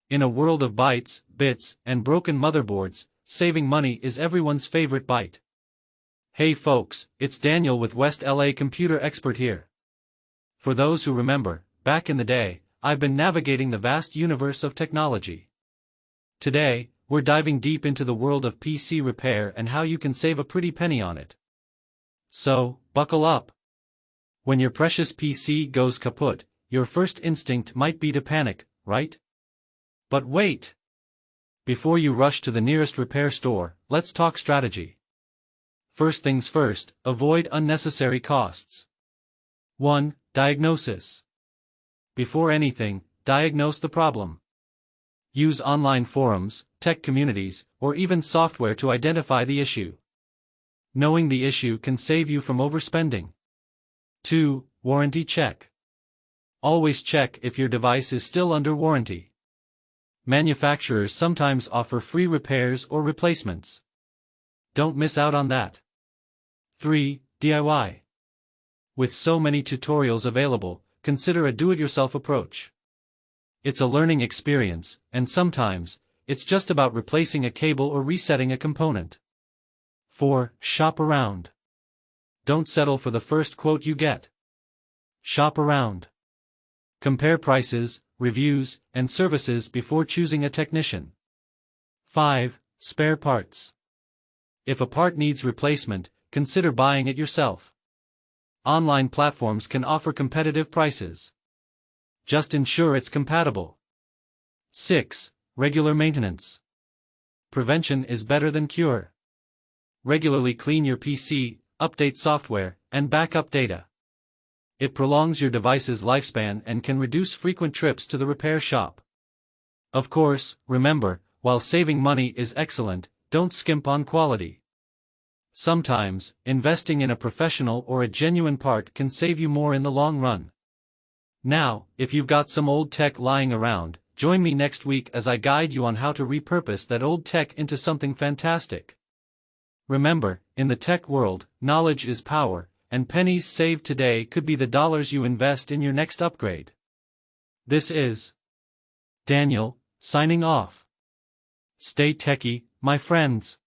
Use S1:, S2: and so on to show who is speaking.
S1: In a world of bytes, bits, and broken motherboards, saving money is everyone's favorite bite. Hey folks, it's Daniel with West LA Computer Expert here. For those who remember, back in the day, I've been navigating the vast universe of technology. Today, we're diving deep into the world of PC repair and how you can save a pretty penny on it. So, buckle up. When your precious PC goes kaput, your first instinct might be to panic, right? But wait! Before you rush to the nearest repair store, let's talk strategy. First things first, avoid unnecessary costs. 1. Diagnosis. Before anything, diagnose the problem. Use online forums, tech communities, or even software to identify the issue. Knowing the issue can save you from overspending. 2. Warranty check. Always check if your device is still under warranty. Manufacturers sometimes offer free repairs or replacements. Don't miss out on that. 3. DIY. With so many tutorials available, consider a do-it-yourself approach. It's a learning experience, and sometimes, it's just about replacing a cable or resetting a component. 4. Shop around. Don't settle for the first quote you get. Shop around. Compare prices, reviews, and services before choosing a technician. 5. Spare parts. If a part needs replacement, consider buying it yourself. Online platforms can offer competitive prices. Just ensure it's compatible. 6. Regular maintenance. Prevention is better than cure. Regularly clean your PC, update software, and backup data. It prolongs your device's lifespan and can reduce frequent trips to the repair shop. Of course, remember, while saving money is excellent, don't skimp on quality. Sometimes, investing in a professional or a genuine part can save you more in the long run. Now, if you've got some old tech lying around, join me next week as I guide you on how to repurpose that old tech into something fantastic. Remember, in the tech world, knowledge is power, and pennies saved today could be the dollars you invest in your next upgrade. This is Daniel, signing off. Stay techy, my friends.